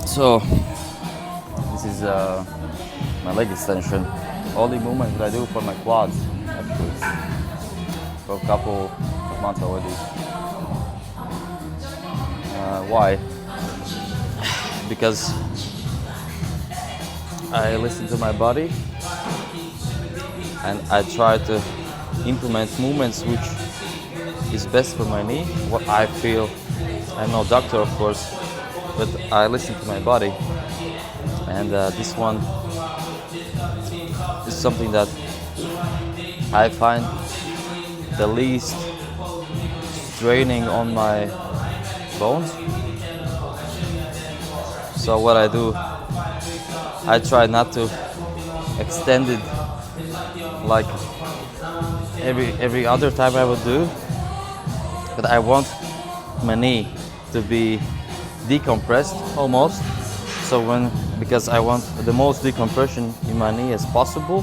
So this is my leg extension. Only movement that I do for my quads, actually, for a couple of months already. Why? Because I listen to my body and I try to implement movements which is best for my knee. What I feel, I'm no doctor of course, but I listen to my body, and this one is something that I find the least straining on my bones. So what I do, I try not to extend it like every other time I would do, but I want my knee to be decompressed almost. So because I want the most decompression in my knee as possible,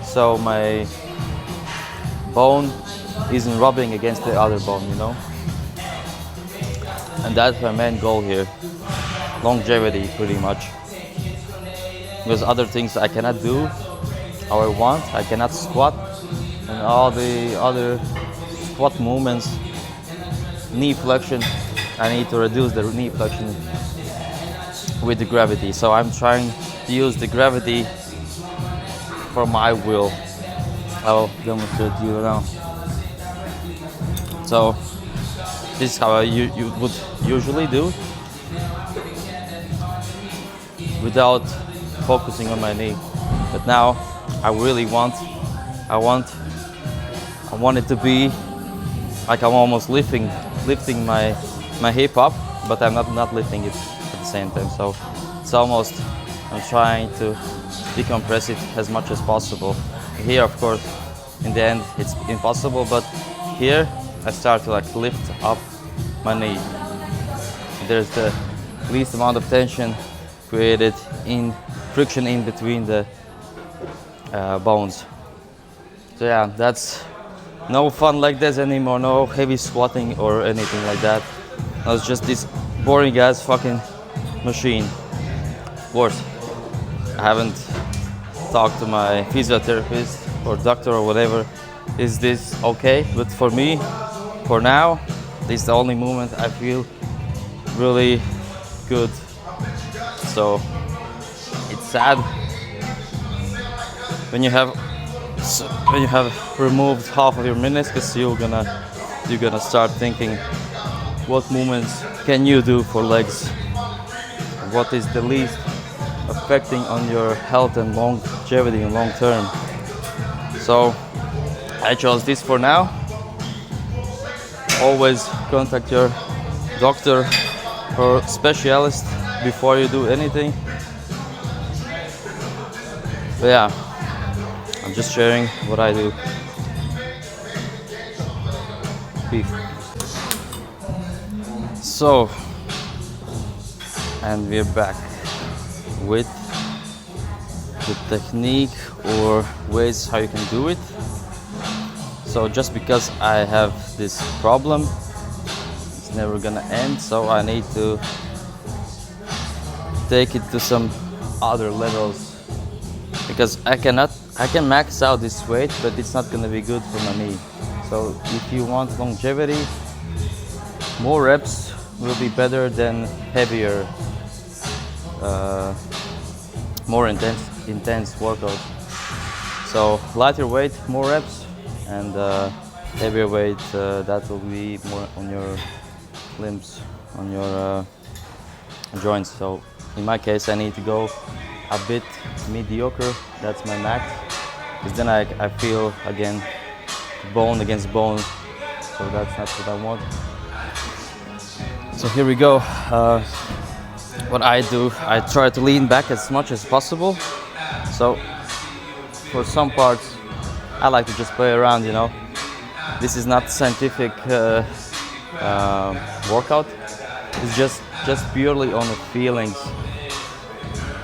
so my bone isn't rubbing against the other bone, you know. And that's my main goal here, longevity pretty much. Because other things I cannot do how I want. I cannot squat, and all the other squat movements, knee flexion, I need to reduce the knee flexion with the gravity. So I'm trying to use the gravity for my will. I'll demonstrate to you now. So this is how you would usually do without focusing on my knee. But now I really want it to be like I'm almost lifting my hip up, but I'm not lifting it at the same time. So it's almost, I'm trying to decompress it as much as possible. Here, of course, in the end, it's impossible, but here I start to like lift up my knee. There's the least amount of tension created in friction in between the bones. So yeah, that's no fun like this anymore, no heavy squatting or anything like that. It's just this boring ass fucking machine. Of course, I haven't talked to my physiotherapist or doctor or whatever. Is this okay? But for me, for now, this is the only movement I feel really good. So it's sad when you have removed half of your meniscus, you're gonna start thinking, what movements can you do for legs? What is the least affecting on your health and longevity and long term? So I chose this for now. Always contact your doctor or specialist before you do anything. But yeah, I'm just sharing what I do. Peace. So, and we're back with the technique or ways how you can do it. So just because I have this problem, it's never gonna end, so I need to take it to some other levels, because I can max out this weight, but it's not gonna be good for my knee. So if you want longevity, more reps will be better than heavier, more intense workout. So lighter weight, more reps, and heavier weight, that will be more on your limbs, on your joints. So in my case, I need to go a bit mediocre. That's my max, because then I feel again bone against bone. So that's not what I want. So here we go. What I do, I try to lean back as much as possible. So for some parts, I like to just play around, you know. This is not scientific workout. It's just purely on the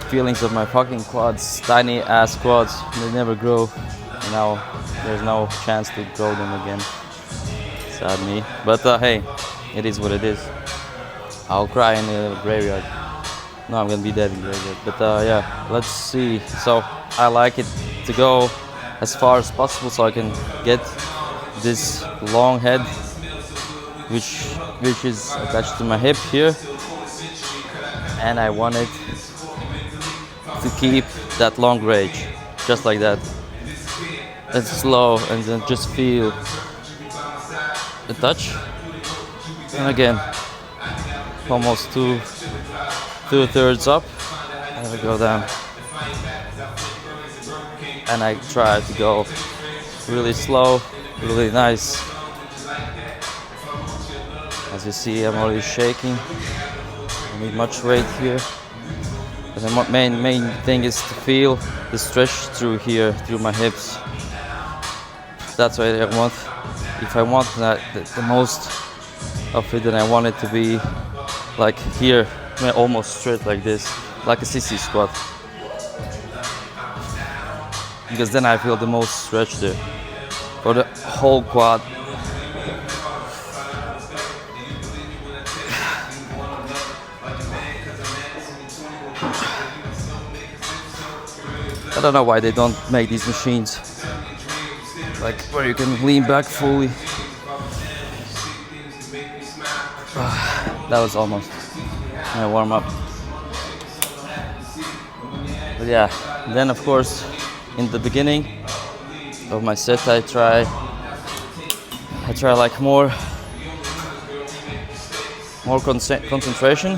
feelings of my fucking quads, tiny ass quads. They never grow. Now there's no chance to grow them again. Sad me. But hey, it is what it is. I'll cry in the graveyard. No, I'm gonna be dead. But yeah, let's see. So I like it to go as far as possible so I can get this long head, which is attached to my hip here, and I want it to keep that long range, just like that. And slow, and then just feel the touch. And again, almost two-thirds up, and I go down. And I try to go really slow, really nice. As you see, I'm already shaking. I need much weight here. But the main thing is to feel the stretch through here, through my hips. That's what I want. If I want the most of it, then I want it to be like here, almost straight like this, like a sissy squat. Because then I feel the most stretch there for the whole quad. I don't know why they don't make these machines like where you can lean back fully. That was almost my warm up. But yeah, then of course in the beginning of my set I try like more concentration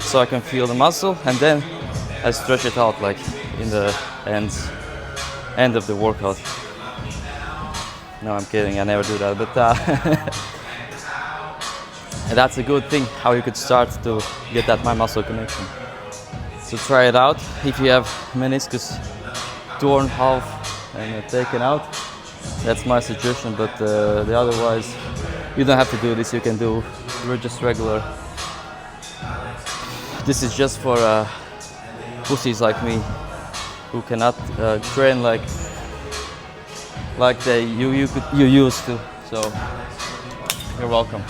so I can feel the muscle, and then I stretch it out like in the end of the workout. No, I'm kidding, I never do that, but and that's a good thing, how you could start to get that mind-muscle connection. So try it out. If you have meniscus torn half and taken out, that's my suggestion, but the otherwise you don't have to do this. You can do just regular. This is just for pussies like me who cannot train like you used to. So you're welcome.